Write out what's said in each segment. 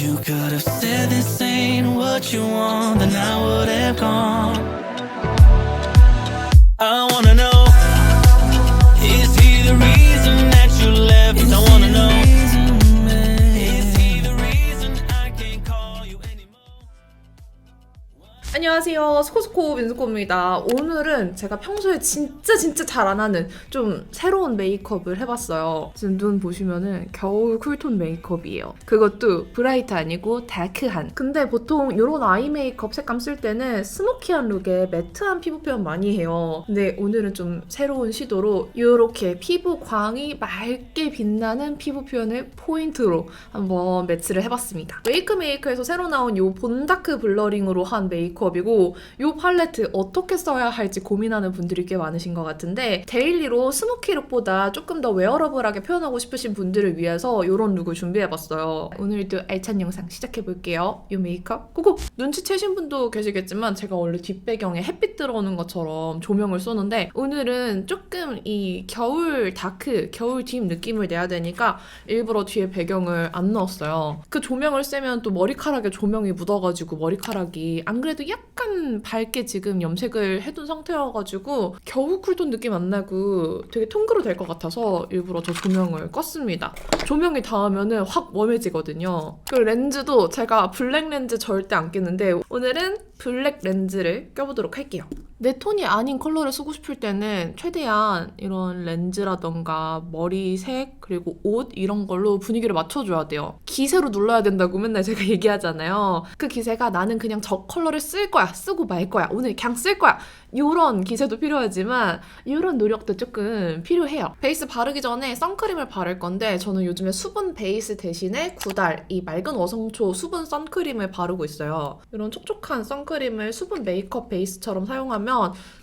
You could have said this ain't what you want, then I would have gone. I wanna know, is he the reason that you left? I wanna know, is he the reason I can't call you anymore? 안녕하세요. 스코스코 민스코입니다. 오늘은 제가 평소에 진짜 잘 안 하는 좀 새로운 메이크업을 해봤어요. 지금 눈 보시면은 겨울 쿨톤 메이크업이에요. 그것도 브라이트 아니고 다크한. 근데 보통 이런 아이 메이크업 색감 쓸 때는 스모키한 룩에 매트한 피부 표현 많이 해요. 근데 오늘은 좀 새로운 시도로 이렇게 피부 광이 맑게 빛나는 피부 표현을 포인트로 한번 매치를 해봤습니다. 웨이크메이크에서 새로 나온 이 본다크 블러링으로 한 메이크업이고 이 팔레트 어떻게 써야 할지 고민하는 분들이 꽤 많으신 것 같은데 데일리로 스모키 룩보다 조금 더 웨어러블하게 표현하고 싶으신 분들을 위해서 이런 룩을 준비해봤어요. 오늘도 알찬 영상 시작해볼게요. 이 메이크업 고고! 눈치채신 분도 계시겠지만 제가 원래 뒷배경에 햇빛 들어오는 것처럼 조명을 쏘는데 오늘은 조금 이 겨울 다크, 겨울 딥 느낌을 내야 되니까 일부러 뒤에 배경을 안 넣었어요. 그 조명을 쐬면 또 머리카락에 조명이 묻어가지고 머리카락이 안 그래도 약간 밝게 지금 염색을 해둔 상태여가지고 겨울 쿨톤 느낌 안 나고 되게 통그로 될 것 같아서 일부러 저 조명을 껐습니다. 조명이 닿으면 확 웜해지거든요. 그리고 렌즈도 제가 블랙 렌즈 절대 안 끼는데 오늘은 블랙 렌즈를 껴보도록 할게요. 내 톤이 아닌 컬러를 쓰고 싶을 때는 최대한 이런 렌즈라던가 머리색 그리고 옷 이런 걸로 분위기를 맞춰줘야 돼요. 기세로 눌러야 된다고 맨날 제가 얘기하잖아요. 그 기세가 나는 그냥 저 컬러를 쓸 거야, 쓰고 말 거야, 오늘 그냥 쓸 거야, 이런 기세도 필요하지만 이런 노력도 조금 필요해요. 베이스 바르기 전에 선크림을 바를 건데 저는 요즘에 수분 베이스 대신에 구달, 이 맑은 어성초 수분 선크림을 바르고 있어요. 이런 촉촉한 선크림을 수분 메이크업 베이스처럼 사용하면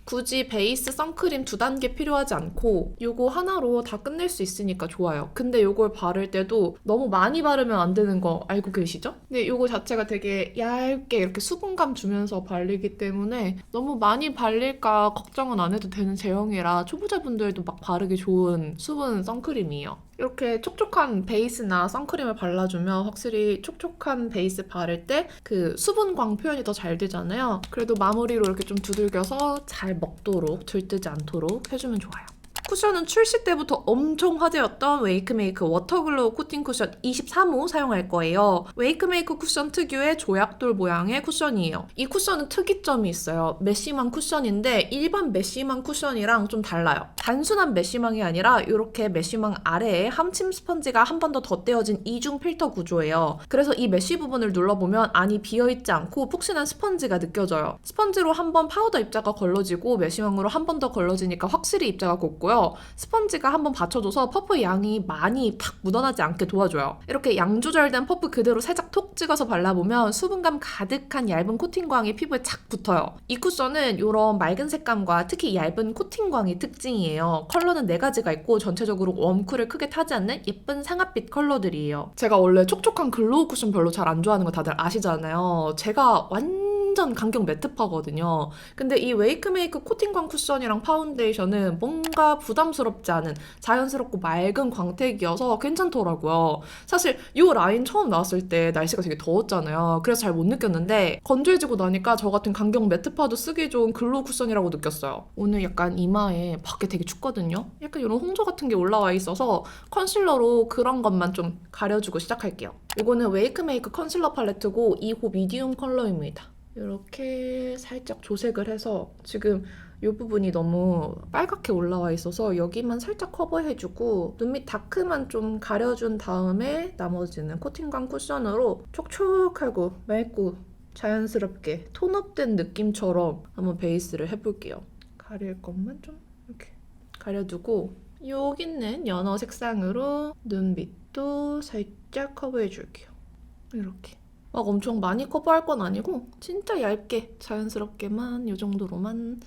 굳이 베이스 선크림 2단계 필요하지 않고 이거 하나로 다 끝낼 수 있으니까 좋아요. 근데 이걸 바를 때도 너무 많이 바르면 안 되는 거 알고 계시죠? 근데 이거 자체가 되게 얇게 이렇게 수분감 주면서 발리기 때문에 너무 많이 발릴까 걱정은 안 해도 되는 제형이라 초보자분들도 막 바르기 좋은 수분 선크림이에요. 이렇게 촉촉한 베이스나 선크림을 발라주면 확실히 촉촉한 베이스 바를 때 그 수분광 표현이 더 잘 되잖아요. 그래도 마무리로 이렇게 좀 두들겨서 잘 먹도록 들뜨지 않도록 해주면 좋아요. 쿠션은 출시 때부터 엄청 화제였던 웨이크메이크 워터글로우 코팅 쿠션 23호 사용할 거예요. 웨이크메이크 쿠션 특유의 조약돌 모양의 쿠션이에요. 이 쿠션은 특이점이 있어요. 메쉬망 쿠션인데 일반 메쉬망 쿠션이랑 좀 달라요. 단순한 메쉬망이 아니라 이렇게 메쉬망 아래에 함침 스펀지가 한 번 더 덧대어진 이중 필터 구조예요. 그래서 이 메쉬 부분을 눌러보면 안이 비어있지 않고 푹신한 스펀지가 느껴져요. 스펀지로 한 번 파우더 입자가 걸러지고 메쉬망으로 한 번 더 걸러지니까 확실히 입자가 곱고요. 스펀지가 한번 받쳐줘서 퍼프 양이 많이 팍 묻어나지 않게 도와줘요. 이렇게 양 조절된 퍼프 그대로 살짝 톡 찍어서 발라보면 수분감 가득한 얇은 코팅광이 피부에 착 붙어요. 이 쿠션은 이런 맑은 색감과 특히 얇은 코팅광이 특징이에요. 컬러는 4가지가 있고 전체적으로 웜쿨을 크게 타지 않는 예쁜 상아빛 컬러들이에요. 제가 원래 촉촉한 글로우 쿠션 별로 잘 안 좋아하는 거 다들 아시잖아요. 제가 완전 강경 매트파거든요. 근데 이 웨이크메이크 코팅광 쿠션이랑 파운데이션은 뭔가 부담스럽지 않은 자연스럽고 맑은 광택이어서 괜찮더라고요. 사실 이 라인 처음 나왔을 때 날씨가 되게 더웠잖아요. 그래서 잘 못 느꼈는데 건조해지고 나니까 저 같은 강경 매트파도 쓰기 좋은 글로우 쿠션이라고 느꼈어요. 오늘 약간 이마에 밖에 되게 춥거든요. 약간 이런 홍조 같은 게 올라와 있어서 컨실러로 그런 것만 좀 가려주고 시작할게요. 이거는 웨이크메이크 컨실러 팔레트고 2호 미디움 컬러입니다. 이렇게 살짝 조색을 해서 지금 이 부분이 너무 빨갛게 올라와 있어서 여기만 살짝 커버해주고 눈 밑 다크만 좀 가려준 다음에 나머지는 코팅광 쿠션으로 촉촉하고 맑고 자연스럽게 톤업된 느낌처럼 한번 베이스를 해볼게요. 가릴 것만 좀 이렇게 가려두고 여기 있는 연어 색상으로 눈 밑도 살짝 커버해줄게요. 이렇게. 막 엄청 많이 커버할 건 아니고 진짜 얇게 자연스럽게만 이 정도로만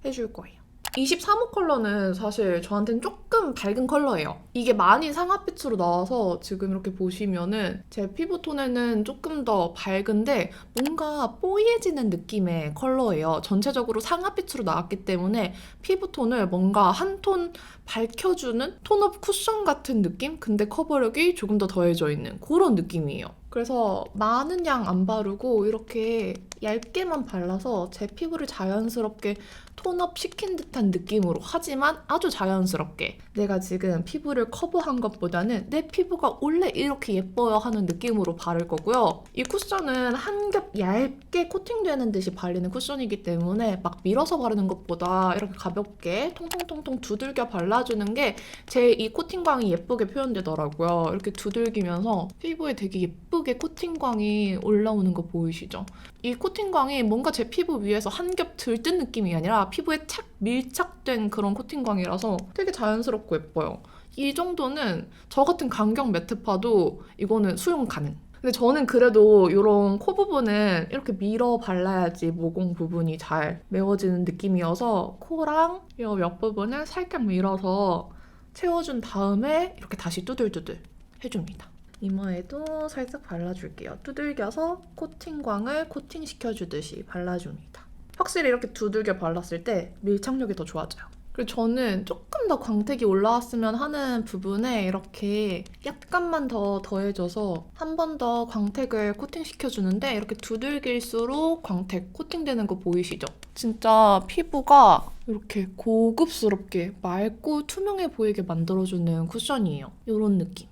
해줄 거예요. 23호 컬러는 사실 저한테는 조금 밝은 컬러예요. 이게 많이 상아빛으로 나와서 지금 이렇게 보시면은 제 피부톤에는 조금 더 밝은데 뭔가 뽀얘지는 느낌의 컬러예요. 전체적으로 상아빛으로 나왔기 때문에 피부톤을 뭔가 한 톤 밝혀주는 톤업 쿠션 같은 느낌? 근데 커버력이 조금 더 더해져 있는 그런 느낌이에요. 그래서 많은 양 안 바르고 이렇게 얇게만 발라서 제 피부를 자연스럽게 톤업 시킨 듯한 느낌으로, 하지만 아주 자연스럽게 내가 지금 피부를 커버한 것보다는 내 피부가 원래 이렇게 예뻐요 하는 느낌으로 바를 거고요. 이 쿠션은 한 겹 얇게 코팅되는 듯이 발리는 쿠션이기 때문에 막 밀어서 바르는 것보다 이렇게 가볍게 통통통통 두들겨 발라주는 게 제 이 코팅광이 예쁘게 표현되더라고요. 이렇게 두들기면서 피부에 되게 예쁘게 코팅광이 올라오는 거 보이시죠? 이 코팅광이 뭔가 제 피부 위에서 한 겹 들뜬 느낌이 아니라 피부에 착 밀착된 그런 코팅광이라서 되게 자연스럽고 예뻐요. 이 정도는 저 같은 강경 매트파도 이거는 수용 가능. 근데 저는 그래도 이런 코 부분은 이렇게 밀어 발라야지 모공 부분이 잘 메워지는 느낌이어서 코랑 이 옆부분을 살짝 밀어서 채워준 다음에 이렇게 다시 두들두들 해줍니다. 이마에도 살짝 발라줄게요. 두들겨서 코팅광을 코팅시켜주듯이 발라줍니다. 확실히 이렇게 두들겨 발랐을 때 밀착력이 더 좋아져요. 그리고 저는 조금 더 광택이 올라왔으면 하는 부분에 이렇게 약간만 더 더해줘서 한 번 더 광택을 코팅시켜주는데, 이렇게 두들길수록 광택 코팅되는 거 보이시죠? 진짜 피부가 이렇게 고급스럽게 맑고 투명해 보이게 만들어주는 쿠션이에요. 이런 느낌.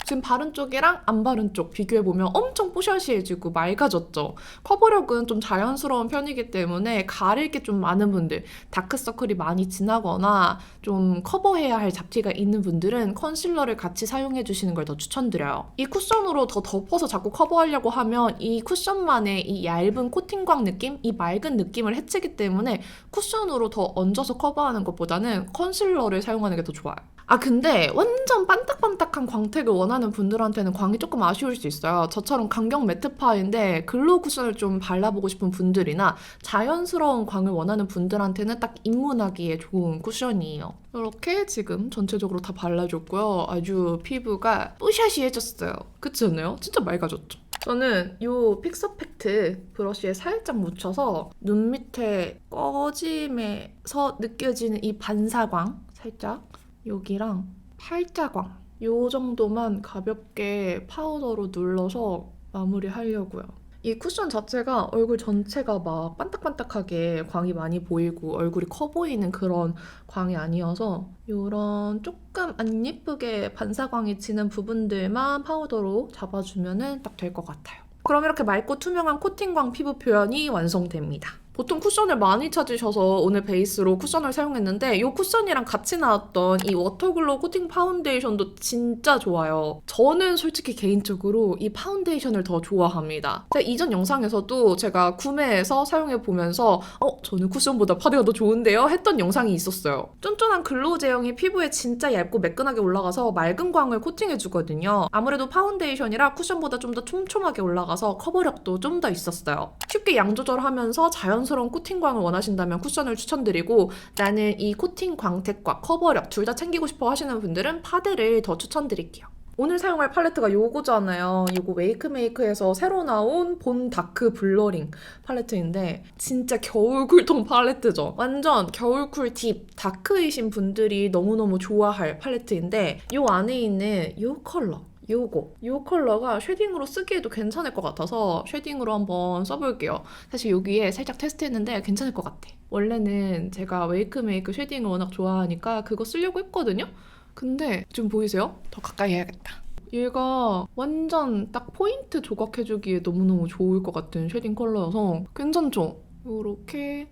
지금 바른 쪽이랑 안 바른 쪽 비교해보면 엄청 뽀샤시해지고 맑아졌죠. 커버력은 좀 자연스러운 편이기 때문에 가릴 게 좀 많은 분들, 다크서클이 많이 진하거나 좀 커버해야 할 잡티가 있는 분들은 컨실러를 같이 사용해주시는 걸 더 추천드려요. 이 쿠션으로 더 덮어서 자꾸 커버하려고 하면 이 쿠션만의 이 얇은 코팅광 느낌, 이 맑은 느낌을 해치기 때문에 쿠션으로 더 얹어서 커버하는 것보다는 컨실러를 사용하는 게 더 좋아요. 아, 근데 완전 반딱반딱한 광택을 원하는 분들한테는 광이 조금 아쉬울 수 있어요. 저처럼 강경 매트파인데 글로우 쿠션을 좀 발라보고 싶은 분들이나 자연스러운 광을 원하는 분들한테는 딱 입문하기에 좋은 쿠션이에요. 이렇게 지금 전체적으로 다 발라줬고요. 아주 피부가 뽀샤시해졌어요. 그렇지 않나요? 진짜 맑아졌죠? 저는 이 픽서팩트 브러쉬에 살짝 묻혀서 눈 밑에 꺼짐에서 느껴지는 이 반사광 살짝 여기랑 팔자광 요 정도만 가볍게 파우더로 눌러서 마무리하려고요. 이 쿠션 자체가 얼굴 전체가 막 반딱반딱하게 광이 많이 보이고 얼굴이 커 보이는 그런 광이 아니어서 이런 조금 안 예쁘게 반사광이 지는 부분들만 파우더로 잡아주면 딱 될 것 같아요. 그럼 이렇게 맑고 투명한 코팅광 피부 표현이 완성됩니다. 보통 쿠션을 많이 찾으셔서 오늘 베이스로 쿠션을 사용했는데 이 쿠션이랑 같이 나왔던 이 워터글로우 코팅 파운데이션도 진짜 좋아요. 저는 솔직히 개인적으로 이 파운데이션을 더 좋아합니다. 제가 이전 영상에서도 제가 구매해서 사용해보면서 저는 쿠션보다 파데가 더 좋은데요? 했던 영상이 있었어요. 쫀쫀한 글로우 제형이 피부에 진짜 얇고 매끈하게 올라가서 맑은 광을 코팅해주거든요. 아무래도 파운데이션이라 쿠션보다 좀 더 촘촘하게 올라가서 커버력도 좀 더 있었어요. 쉽게 양 조절하면서 자연스러운 코팅광을 원하신다면 쿠션을 추천드리고, 나는 이 코팅 광택과 커버력 둘 다 챙기고 싶어 하시는 분들은 파데를 더 추천드릴게요. 오늘 사용할 팔레트가 요거잖아요. 요거 웨이크메이크에서 새로 나온 본 다크 블러링 팔레트인데 진짜 겨울 쿨톤 팔레트죠. 완전 겨울 쿨팁 다크이신 분들이 너무너무 좋아할 팔레트인데 요 안에 있는 요 컬러 요 컬러가 쉐딩으로 쓰기에도 괜찮을 것 같아서 쉐딩으로 한번 써볼게요. 사실 여기에 살짝 테스트했는데 괜찮을 것 같아. 원래는 제가 웨이크메이크 쉐딩을 워낙 좋아하니까 그거 쓰려고 했거든요. 근데 지금 보이세요? 더 가까이 해야겠다. 얘가 완전 딱 포인트 조각해주기에 너무너무 좋을 것 같은 쉐딩 컬러여서 괜찮죠? 이렇게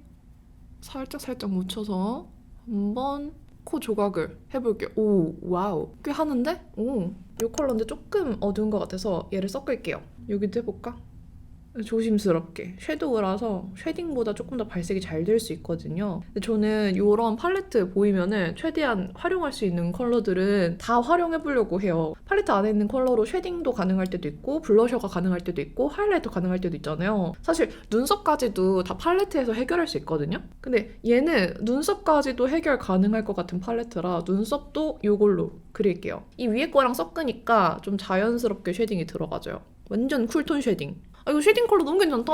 살짝 묻혀서 한번 코 조각을 해볼게요. 오, 와우. 꽤 하는데? 오, 이 컬러인데 조금 어두운 것 같아서 얘를 섞을게요. 여기도 해볼까? 조심스럽게. 섀도우라서 쉐딩보다 조금 더 발색이 잘 될 수 있거든요. 근데 저는 이런 팔레트 보이면은 최대한 활용할 수 있는 컬러들은 다 활용해보려고 해요. 팔레트 안에 있는 컬러로 쉐딩도 가능할 때도 있고 블러셔가 가능할 때도 있고 하이라이터 가능할 때도 있잖아요. 사실 눈썹까지도 다 팔레트에서 해결할 수 있거든요. 근데 얘는 눈썹까지도 해결 가능할 것 같은 팔레트라 눈썹도 이걸로 그릴게요. 이 위에 거랑 섞으니까 좀 자연스럽게 쉐딩이 들어가져요. 완전 쿨톤 쉐딩. 이거 쉐딩 컬러 너무 괜찮다.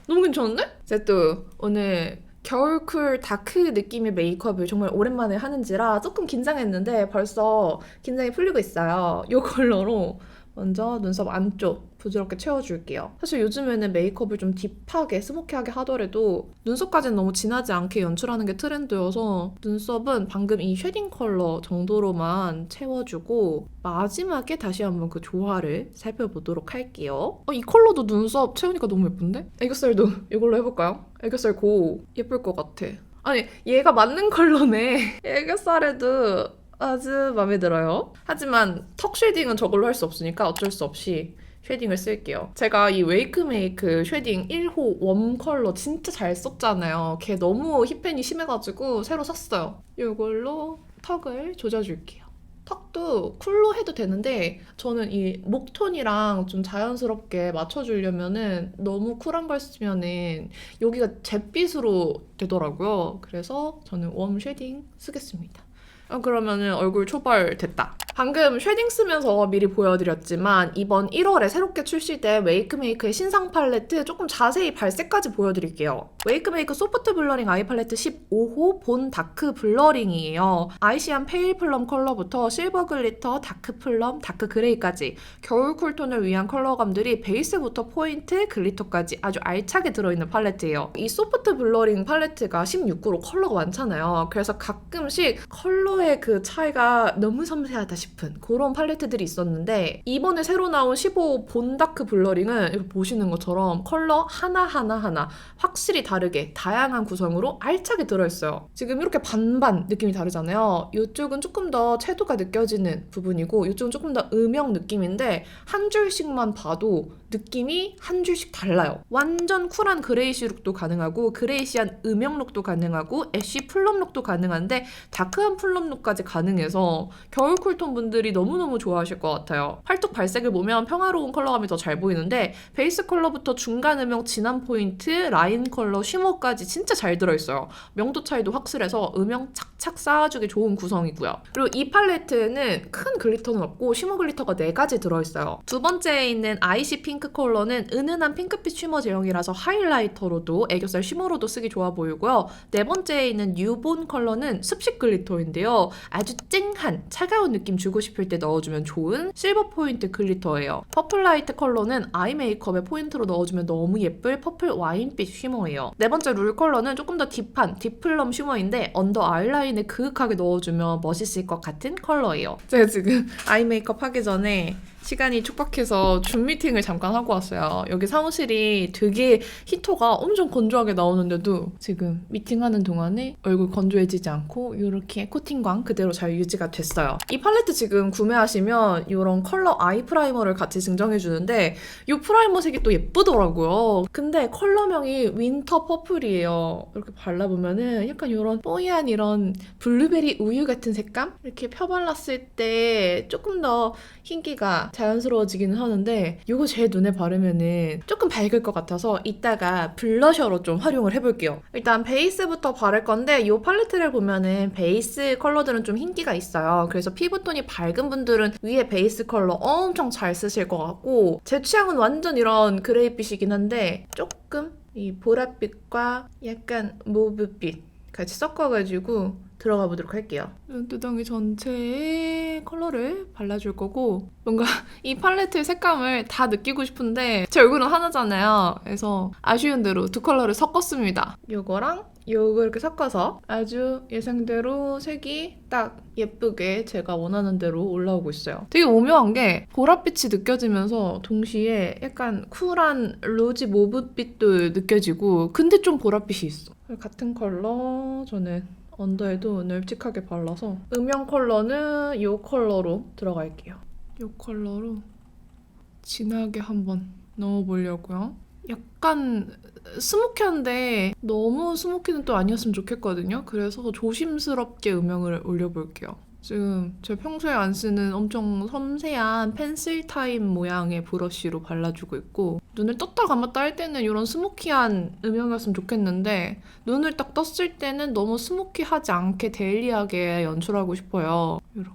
너무 괜찮은데? 제가 또 오늘 겨울쿨 다크 느낌의 메이크업을 정말 오랜만에 하는지라 조금 긴장했는데 벌써 긴장이 풀리고 있어요. 이 컬러로 먼저 눈썹 안쪽 부드럽게 채워줄게요. 사실 요즘에는 메이크업을 좀 딥하게 스모키하게 하더라도 눈썹까지는 너무 진하지 않게 연출하는 게 트렌드여서 눈썹은 방금 이 쉐딩 컬러 정도로만 채워주고 마지막에 다시 한번 그 조화를 살펴보도록 할게요. 이 컬러도 눈썹 채우니까 너무 예쁜데? 애교살도 이걸로 해볼까요? 애교살 고 예쁠 것 같아. 아니 얘가 맞는 컬러네. 애교살에도 아주 마음에 들어요. 하지만 턱 쉐딩은 저걸로 할 수 없으니까 어쩔 수 없이 쉐딩을 쓸게요. 제가 이 웨이크메이크 쉐딩 1호 웜 컬러 진짜 잘 썼잖아요. 걔 너무 힙팬이 심해가지고 새로 샀어요. 이걸로 턱을 조져줄게요. 턱도 쿨로 해도 되는데 저는 이 목톤이랑 좀 자연스럽게 맞춰주려면은 너무 쿨한 걸 쓰면은 여기가 잿빛으로 되더라고요. 그래서 저는 웜 쉐딩 쓰겠습니다. 그러면은 얼굴 초벌 됐다. 방금 쉐딩 쓰면서 미리 보여드렸지만 이번 1월에 새롭게 출시된 웨이크메이크의 신상 팔레트 조금 자세히 발색까지 보여드릴게요. 웨이크메이크 소프트 블러링 아이 팔레트 15호 본 다크 블러링이에요. 아이시안 페일 플럼 컬러부터 실버 글리터, 다크 플럼, 다크 그레이까지 겨울 쿨톤을 위한 컬러감들이 베이스부터 포인트, 글리터까지 아주 알차게 들어있는 팔레트예요. 이 소프트 블러링 팔레트가 16구로 컬러가 많잖아요. 그래서 가끔씩 컬러의 그 차이가 너무 섬세하다 싶은 그런 팔레트들이 있었는데 이번에 새로 나온 15 본 다크 블러링은 이거 보시는 것처럼 컬러 하나 확실히 다르게 다양한 구성으로 알차게 들어있어요. 지금 이렇게 반반 느낌이 다르잖아요. 이쪽은 조금 더 채도가 느껴지는 부분이고 이쪽은 조금 더 음영 느낌인데 한 줄씩만 봐도 느낌이 한 줄씩 달라요. 완전 쿨한 그레이시 룩도 가능하고 그레이시한 음영 룩도 가능하고 애쉬 플럼 룩도 가능한데 다크한 플럼 룩까지 가능해서 겨울 쿨톤 분들이 너무너무 좋아하실 것 같아요. 팔뚝 발색을 보면 평화로운 컬러감이 더 잘 보이는데 베이스 컬러부터 중간 음영 진한 포인트, 라인 컬러, 쉬머까지 진짜 잘 들어있어요. 명도 차이도 확실해서 음영 착착 쌓아주기 좋은 구성이고요. 그리고 이 팔레트에는 큰 글리터는 없고 쉬머 글리터가 4가지 들어있어요. 두 번째에 있는 아이시 핑크 컬러는 은은한 핑크빛 쉬머 제형이라서 하이라이터로도 애교살 쉬머로도 쓰기 좋아 보이고요. 네 번째에 있는 뉴본 컬러는 습식 글리터인데요. 아주 찡한 차가운 느낌 주고 싶을 때 넣어주면 좋은 실버 포인트 글리터예요. 퍼플라이트 컬러는 아이 메이크업에 포인트로 넣어주면 너무 예쁠 퍼플 와인빛 쉬머예요. 네 번째 룰 컬러는 조금 더 딥한 딥플럼 쉬머인데 언더 아이라인에 그윽하게 넣어주면 멋있을 것 같은 컬러예요. 제가 지금 아이 메이크업 하기 전에 시간이 촉박해서 줌 미팅을 잠깐 하고 왔어요. 여기 사무실이 되게 히터가 엄청 건조하게 나오는데도 지금 미팅하는 동안에 얼굴 건조해지지 않고 이렇게 코팅광 그대로 잘 유지가 됐어요. 이 팔레트 지금 구매하시면 이런 컬러 아이 프라이머를 같이 증정해주는데 이 프라이머 색이 또 예쁘더라고요. 근데 컬러명이 윈터 퍼플이에요. 이렇게 발라보면은 약간 이런 뽀얀 이런 블루베리 우유 같은 색감? 이렇게 펴발랐을 때 조금 더 흰기가 자연스러워지기는 하는데 이거 제 눈에 바르면은 조금 밝을 것 같아서 이따가 블러셔로 좀 활용을 해볼게요. 일단 베이스부터 바를 건데 이 팔레트를 보면은 베이스 컬러들은 좀 흰기가 있어요. 그래서 피부톤이 밝은 분들은 위에 베이스 컬러 엄청 잘 쓰실 것 같고 제 취향은 완전 이런 그레이빛이긴 한데 조금 이 보랏빛과 약간 모브빛 같이 섞어가지고 들어가 보도록 할게요. 눈두덩이 전체에 컬러를 발라줄 거고 뭔가 이 팔레트의 색감을 다 느끼고 싶은데 제 얼굴은 하나잖아요. 그래서 아쉬운 대로 두 컬러를 섞었습니다. 요거랑 요거 이렇게 섞어서 아주 예상대로 색이 딱 예쁘게 제가 원하는 대로 올라오고 있어요. 되게 오묘한 게 보랏빛이 느껴지면서 동시에 약간 쿨한 로지 모브빛도 느껴지고 근데 좀 보랏빛이 있어. 같은 컬러 저는 언더에도 널찍하게 발라서 음영 컬러는 이 컬러로 들어갈게요. 이 컬러로 진하게 한번 넣어보려고요. 약간 스모키한데 너무 스모키는 또 아니었으면 좋겠거든요. 그래서 조심스럽게 음영을 올려볼게요. 지금 제 평소에 안 쓰는 엄청 섬세한 펜슬 타입 모양의 브러쉬로 발라주고 있고 눈을 떴다 감았다 할 때는 이런 스모키한 음영이었으면 좋겠는데 눈을 딱 떴을 때는 너무 스모키하지 않게 데일리하게 연출하고 싶어요. 이렇게.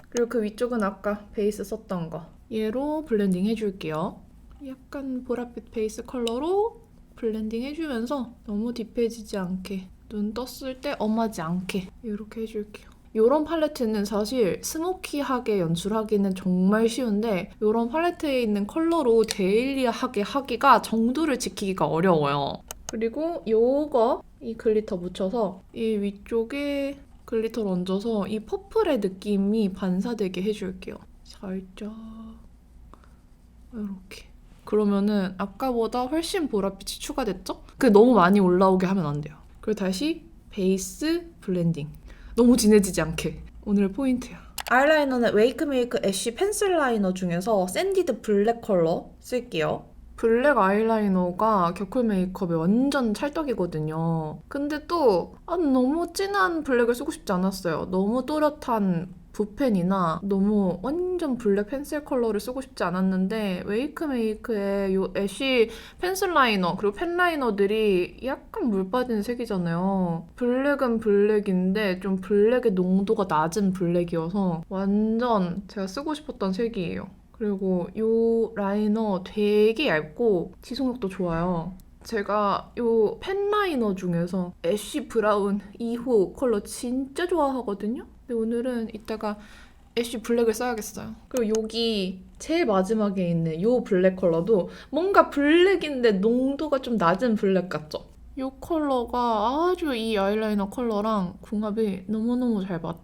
그리고 그 위쪽은 아까 베이스 썼던 거 얘로 블렌딩 해줄게요. 약간 보랏빛 베이스 컬러로 블렌딩 해주면서 너무 딥해지지 않게 눈 떴을 때 엄하지 않게 이렇게 해줄게요. 이런 팔레트는 사실 스모키하게 연출하기는 정말 쉬운데 이런 팔레트에 있는 컬러로 데일리하게 하기가 정도를 지키기가 어려워요. 그리고 요거 이 글리터 묻혀서 이 위쪽에 글리터를 얹어서 이 퍼플의 느낌이 반사되게 해줄게요. 살짝 이렇게. 그러면은 아까보다 훨씬 보랏빛이 추가됐죠? 그 너무 많이 올라오게 하면 안 돼요. 그리고 다시 베이스 블렌딩. 너무 진해지지 않게. 오늘 포인트야. 아이라이너는 웨이크메이크 애쉬 펜슬 라이너 중에서 샌디드 블랙 컬러 쓸게요. 블랙 아이라이너가 겨쿨 메이크업에 완전 찰떡이거든요. 근데 또 너무 진한 블랙을 쓰고 싶지 않았어요. 너무 또렷한 붓펜이나 너무 완전 블랙 펜슬 컬러를 쓰고 싶지 않았는데 웨이크메이크의 이 애쉬 펜슬 라이너 그리고 펜 라이너들이 약간 물 빠진 색이잖아요. 블랙은 블랙인데 좀 블랙의 농도가 낮은 블랙이어서 완전 제가 쓰고 싶었던 색이에요. 그리고 이 라이너 되게 얇고 지속력도 좋아요. 제가 이 펜 라이너 중에서 애쉬 브라운 2호 컬러 진짜 좋아하거든요. 근데 오늘은 이따가 애쉬 블랙을 써야겠어요. 그리고 여기 제일 마지막에 있는 이 블랙 컬러도 뭔가 블랙인데 농도가 좀 낮은 블랙 같죠? 이 컬러가 아주 이 아이라이너 컬러랑 궁합이 너무너무 잘 맞아요.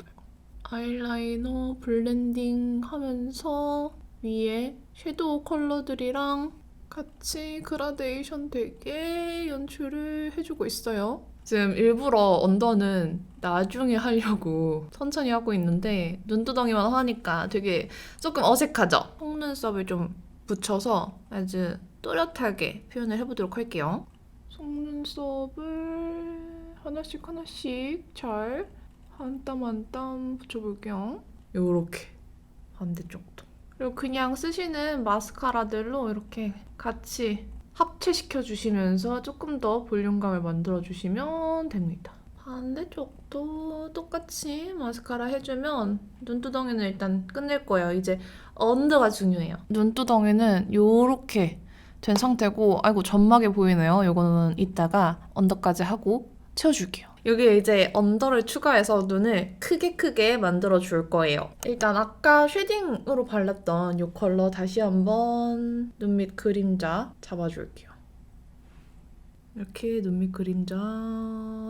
아이라이너 블렌딩 하면서 위에 섀도우 컬러들이랑 같이 그라데이션 되게 연출을 해주고 있어요. 지금 일부러 언더는 나중에 하려고 천천히 하고 있는데 눈두덩이만 하니까 되게 조금 어색하죠? 속눈썹을 좀 붙여서 아주 또렷하게 표현을 해보도록 할게요. 속눈썹을 하나씩 잘 한 땀 한 땀 붙여볼게요. 요렇게 반대쪽도. 그리고 그냥 쓰시는 마스카라들로 이렇게 같이 합체시켜주시면서 조금 더 볼륨감을 만들어주시면 됩니다. 반대쪽도 똑같이 마스카라 해주면 눈두덩이는 일단 끝낼 거예요. 이제 언더가 중요해요. 눈두덩이는 이렇게 된 상태고 아이고 점막이 보이네요. 이거는 이따가 언더까지 하고 채워줄게요. 여기에 이제 언더를 추가해서 눈을 크게 만들어줄 거예요. 일단 아까 쉐딩으로 발랐던 이 컬러 다시 한번 눈 밑 그림자 잡아줄게요. 이렇게 눈 밑 그림자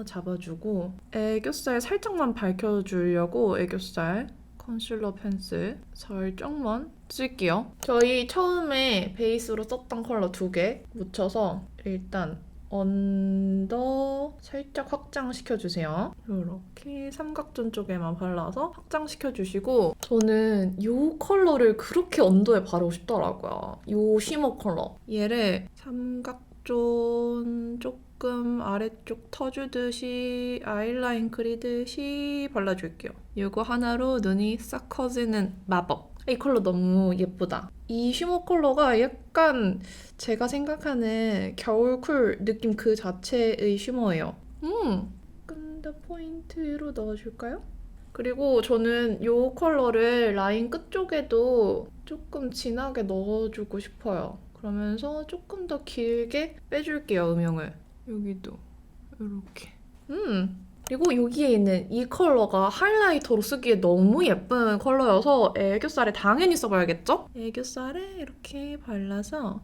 잡아주고 애교살 살짝만 밝혀주려고 애교살 컨실러 펜슬 살짝만 쓸게요. 저희 처음에 베이스로 썼던 컬러 2개 묻혀서 일단 언더 살짝 확장시켜주세요. 이렇게 삼각존 쪽에만 발라서 확장시켜주시고 저는 이 컬러를 그렇게 언더에 바르고 싶더라고요. 이 쉬머 컬러. 얘를 삼각존 조금 아래쪽 터주듯이 아이라인 그리듯이 발라줄게요. 이거 하나로 눈이 싹 커지는 마법. 이 컬러 너무 예쁘다. 이 쉬머 컬러가 약간 제가 생각하는 겨울쿨 느낌 그 자체의 쉬머예요. 끈다 포인트로 넣어줄까요? 그리고 저는 이 컬러를 라인 끝쪽에도 조금 진하게 넣어주고 싶어요. 그러면서 조금 더 길게 빼줄게요, 음영을. 여기도 이렇게. 그리고 여기에 있는 이 컬러가 하이라이터로 쓰기에 너무 예쁜 컬러여서 애교살에 당연히 써봐야겠죠? 애교살에 이렇게 발라서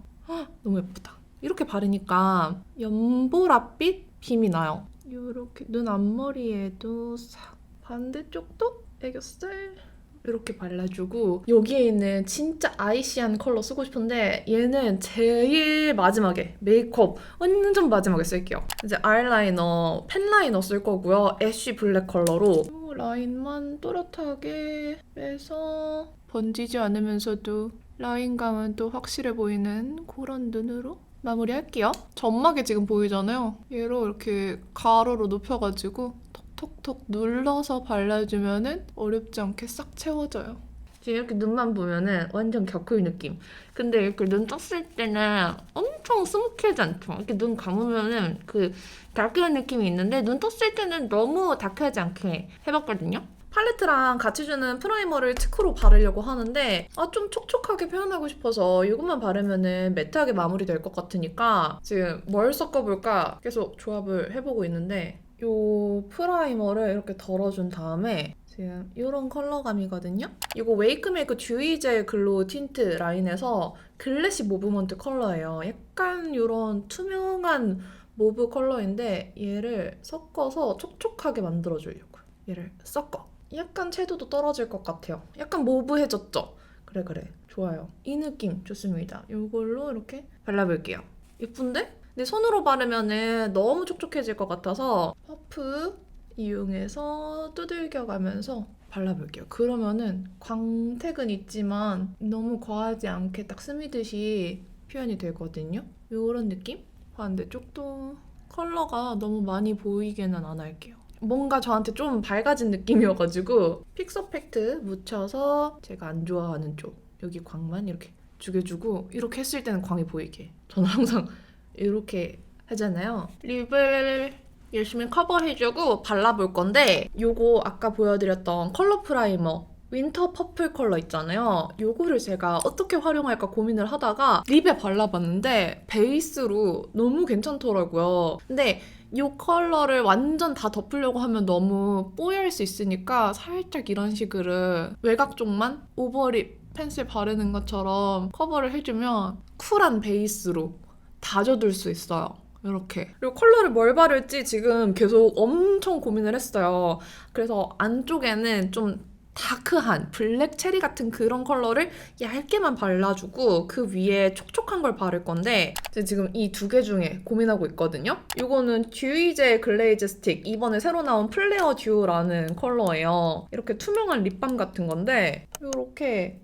너무 예쁘다. 이렇게 바르니까 연보라빛 빔이 나요. 이렇게 눈 앞머리에도 싹 반대쪽도 애교살 이렇게 발라주고 여기에 있는 진짜 아이시한 컬러 쓰고 싶은데 얘는 제일 마지막에 메이크업 완전 마지막에 쓸게요. 이제 아이라이너, 펜 라이너 쓸 거고요. 애쉬 블랙 컬러로 라인만 또렷하게 빼서 번지지 않으면서도 라인감은 또 확실해 보이는 그런 눈으로 마무리할게요. 점막이 지금 보이잖아요. 얘로 이렇게 가로로 높여가지고 톡톡 눌러서 발라주면은 어렵지 않게 싹 채워져요. 지금 이렇게 눈만 보면은 완전 겨쿨 느낌. 근데 이렇게 눈 떴을 때는 엄청 스모키하지 않죠? 이렇게 눈 감으면은 그 다크한 느낌이 있는데 눈 떴을 때는 너무 다크하지 않게 해봤거든요. 팔레트랑 같이 주는 프라이머를 치크로 바르려고 하는데 좀 촉촉하게 표현하고 싶어서 이것만 바르면은 매트하게 마무리될 것 같으니까 지금 뭘 섞어볼까 계속 조합을 해보고 있는데 이 프라이머를 이렇게 덜어준 다음에 지금 이런 컬러감이거든요. 이거 웨이크메이크 듀이젤 글로우 틴트 라인에서 글래시 모브먼트 컬러예요. 약간 이런 투명한 모브 컬러인데 얘를 섞어서 촉촉하게 만들어주려고. 얘를 섞어. 약간 채도도 떨어질 것 같아요. 약간 모브해졌죠? 그래. 좋아요. 이 느낌 좋습니다. 이걸로 이렇게 발라볼게요. 예쁜데? 근데 손으로 바르면은 너무 촉촉해질 것 같아서 퍼프 이용해서 두들겨가면서 발라볼게요. 그러면은 광택은 있지만 너무 과하지 않게 딱 스미듯이 표현이 되거든요. 이런 느낌? 반대쪽도 컬러가 너무 많이 보이게는 안 할게요. 뭔가 저한테 좀 밝아진 느낌이어가지고 픽서팩트 묻혀서 제가 안 좋아하는 쪽 여기 광만 이렇게 죽여주고 이렇게 했을 때는 광이 보이게 저는 항상 이렇게 하잖아요. 립을 열심히 커버해주고 발라볼 건데 요거 아까 보여드렸던 컬러 프라이머 윈터 퍼플 컬러 있잖아요. 요거를 제가 어떻게 활용할까 고민을 하다가 립에 발라봤는데 베이스로 너무 괜찮더라고요. 근데 이 컬러를 완전 다 덮으려고 하면 너무 뽀얄 수 있으니까 살짝 이런 식으로 외곽 쪽만 오버립 펜슬 바르는 것처럼 커버를 해주면 쿨한 베이스로 다져둘 수 있어요. 이렇게. 그리고 컬러를 뭘 바를지 지금 계속 엄청 고민을 했어요. 그래서 안쪽에는 좀 다크한 블랙 체리 같은 그런 컬러를 얇게만 발라주고 그 위에 촉촉한 걸 바를 건데 제가 지금 이 두 개 중에 고민하고 있거든요. 이거는 듀이젤 글레이즈 스틱 이번에 새로 나온 플레어 듀라는 컬러예요. 이렇게 투명한 립밤 같은 건데 이렇게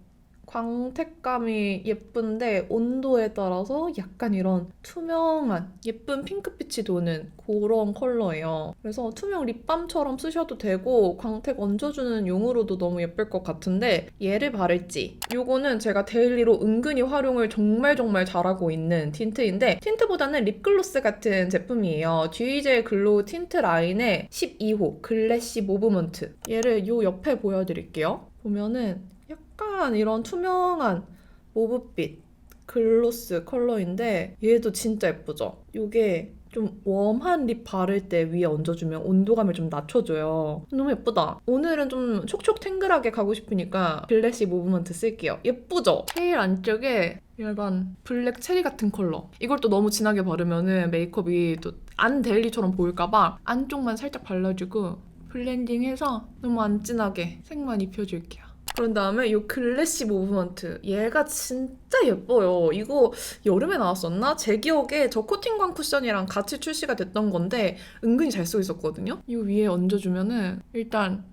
광택감이 예쁜데 온도에 따라서 약간 이런 투명한 예쁜 핑크빛이 도는 그런 컬러예요. 그래서 투명 립밤처럼 쓰셔도 되고 광택 얹어주는 용으로도 너무 예쁠 것 같은데 얘를 바를지 이거는 제가 데일리로 은근히 활용을 정말 잘하고 있는 틴트인데 틴트보다는 립글로스 같은 제품이에요. 듀이젤 글로우 틴트 라인의 12호 글래시 모브먼트 얘를 요 옆에 보여드릴게요. 보면은 약간 이런 투명한 모브빛 글로스 컬러인데 얘도 진짜 예쁘죠? 이게 좀 웜한 립 바를 때 위에 얹어주면 온도감을 좀 낮춰줘요. 너무 예쁘다. 오늘은 좀 촉촉 탱글하게 가고 싶으니까 글래시 모브먼트 쓸게요. 예쁘죠? 제일 안쪽에 약간 블랙 체리 같은 컬러. 이걸 또 너무 진하게 바르면은 메이크업이 또 안 데일리처럼 보일까봐 안쪽만 살짝 발라주고 블렌딩해서 너무 안 진하게 색만 입혀줄게요. 그런 다음에 이 글래시 모브먼트 얘가 진짜 예뻐요. 이거 여름에 나왔었나? 제 기억에 저 코팅광 쿠션이랑 같이 출시가 됐던 건데 은근히 잘 쓰고 있었거든요. 이 위에 얹어주면은 일단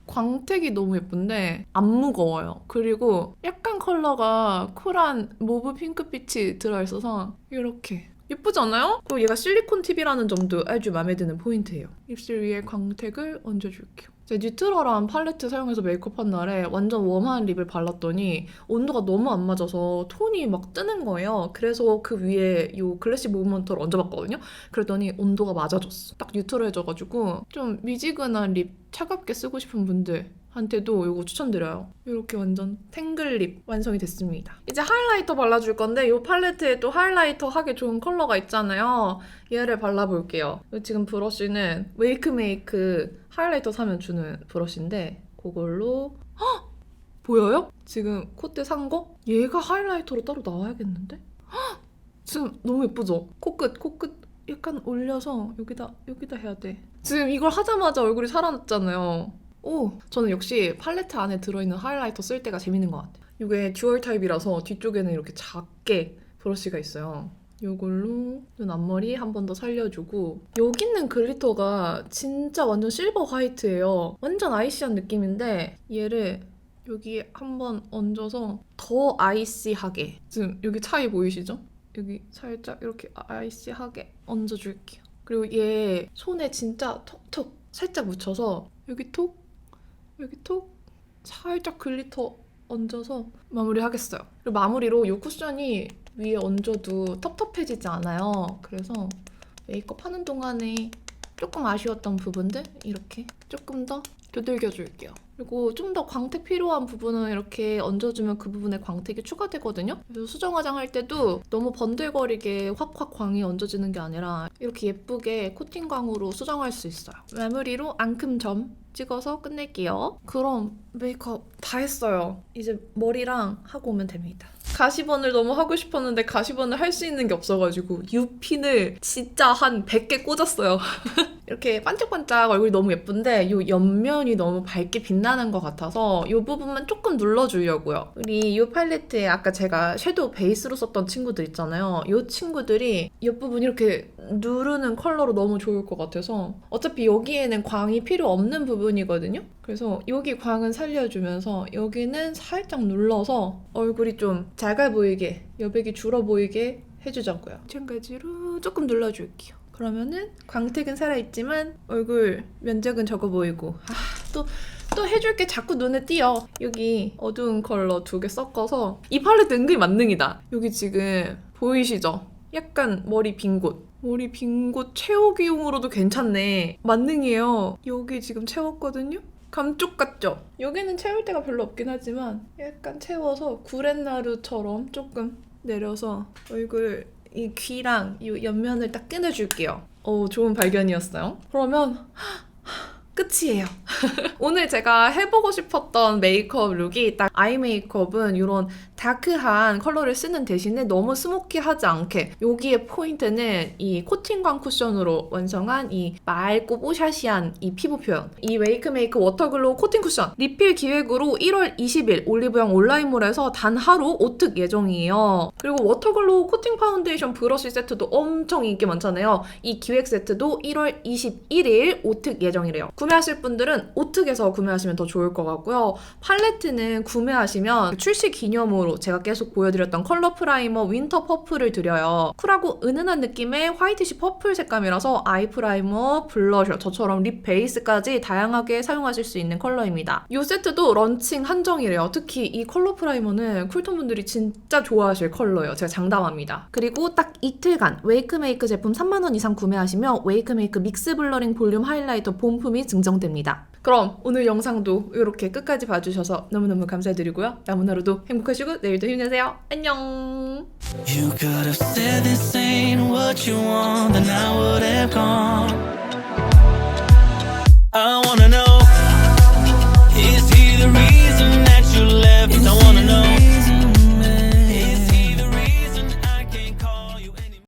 광택이 너무 예쁜데 안 무거워요. 그리고 약간 컬러가 쿨한 모브 핑크빛이 들어있어서 이렇게 예쁘지 않아요? 그리고 얘가 실리콘 팁이라는 점도 아주 마음에 드는 포인트예요. 입술 위에 광택을 얹어줄게요. 제가 뉴트럴한 팔레트 사용해서 메이크업한 날에 완전 웜한 립을 발랐더니 온도가 너무 안 맞아서 톤이 막 뜨는 거예요. 그래서 그 위에 이 글래시 모브먼트를 얹어봤거든요. 그랬더니 온도가 맞아졌어. 딱 뉴트럴해져가지고 좀 미지근한 립 차갑게 쓰고 싶은 분들 한테도 이거 추천드려요. 이렇게 완전 탱글립 완성이 됐습니다. 이제 하이라이터 발라줄 건데 이 팔레트에 또 하이라이터 하기 좋은 컬러가 있잖아요. 얘를 발라볼게요. 지금 브러쉬는 웨이크메이크 하이라이터 사면 주는 브러쉬인데 그걸로 헉! 보여요? 지금 콧대 산 거? 얘가 하이라이터로 따로 나와야겠는데? 헉! 지금 너무 예쁘죠? 코끝 약간 올려서 여기다 해야 돼. 지금 이걸 하자마자 얼굴이 살아났잖아요. 오, 저는 역시 팔레트 안에 들어있는 하이라이터 쓸 때가 재밌는 것 같아요. 이게 듀얼 타입이라서 뒤쪽에는 이렇게 작게 브러쉬가 있어요. 이걸로 눈 앞머리 한 번 더 살려주고 여기 있는 글리터가 진짜 완전 실버 화이트예요. 완전 아이시한 느낌인데 얘를 여기 한번 얹어서 더 아이시하게 지금 여기 차이 보이시죠? 여기 살짝 이렇게 아이시하게 얹어줄게요. 그리고 얘 손에 진짜 톡톡 살짝 묻혀서 여기 톡 살짝 글리터 얹어서 마무리하겠어요. 그리고 마무리로 이 쿠션이 위에 얹어도 텁텁해지지 않아요. 그래서 메이크업 하는 동안에 조금 아쉬웠던 부분들 이렇게 조금 더 두들겨줄게요. 그리고 좀 더 광택 필요한 부분은 이렇게 얹어주면 그 부분에 광택이 추가되거든요. 그래서 수정 화장할 때도 너무 번들거리게 확확 광이 얹어지는 게 아니라 이렇게 예쁘게 코팅광으로 수정할 수 있어요. 마무리로 앙큼점 찍어서 끝낼게요. 그럼 메이크업 다 했어요. 이제 머리랑 하고 오면 됩니다. 가시번을 너무 하고 싶었는데 가시번을 할 수 있는 게 없어가지고 U핀을 진짜 한 100개 꽂았어요. 이렇게 반짝반짝 얼굴이 너무 예쁜데 이 옆면이 너무 밝게 빛나는 것 같아서 이 부분만 조금 눌러주려고요. 우리 이 팔레트에 아까 제가 섀도우 베이스로 썼던 친구들 있잖아요. 이 친구들이 옆부분 이렇게 누르는 컬러로 너무 좋을 것 같아서 어차피 여기에는 광이 필요 없는 부분이거든요. 그래서 여기 광은 살려주면서 여기는 살짝 눌러서 얼굴이 좀 작아 보이게, 여백이 줄어 보이게 해주자고요. 마찬가지로 조금 눌러줄게요. 그러면은 광택은 살아있지만 얼굴 면적은 적어 보이고 또 해줄 게 자꾸 눈에 띄어. 여기 어두운 컬러 2개 섞어서 이 팔레트 은근히 만능이다. 여기 지금 보이시죠? 약간 머리 빈 곳. 머리 빈 곳 채우기용으로도 괜찮네. 만능이에요. 여기 지금 채웠거든요? 감쪽 같죠? 여기는 채울 데가 별로 없긴 하지만 약간 채워서 구렛나루처럼 조금 내려서 얼굴 이 귀랑 이 옆면을 딱 끊어줄게요. 오, 좋은 발견이었어요. 그러면 끝이에요. 오늘 제가 해보고 싶었던 메이크업 룩이 딱 아이 메이크업은 이런 다크한 컬러를 쓰는 대신에 너무 스모키하지 않게 여기에 포인트는 이 코팅광 쿠션으로 완성한 이 맑고 뽀샤시한 이 피부 표현. 이 웨이크메이크 워터글로우 코팅 쿠션 리필 기획으로 1월 20일 올리브영 온라인몰에서 단 하루 오특 예정이에요. 그리고 워터글로우 코팅 파운데이션 브러쉬 세트도 엄청 인기 많잖아요. 이 기획 세트도 1월 21일 오특 예정이래요. 구매하실 분들은 오특에서 구매하시면 더 좋을 것 같고요. 팔레트는 구매하시면 출시 기념으로 제가 계속 보여드렸던 컬러 프라이머 윈터 퍼플을 드려요. 쿨하고 은은한 느낌의 화이티시 퍼플 색감이라서 아이 프라이머, 블러셔, 저처럼 립 베이스까지 다양하게 사용하실 수 있는 컬러입니다. 이 세트도 런칭 한정이래요. 특히 이 컬러 프라이머는 쿨톤 분들이 진짜 좋아하실 컬러예요. 제가 장담합니다. 그리고 딱 이틀간 웨이크메이크 제품 30,000원 이상 구매하시면 웨이크메이크 믹스 블러링 볼륨 하이라이터 본품이 증정됩니다. 그럼 오늘 영상도 이렇게 끝까지 봐주셔서 너무너무 감사드리고요. 남은 하루도 행복하시고 내일도 힘내세요. 안녕. You could have said this ain't what you want, then I would have gone. I wanna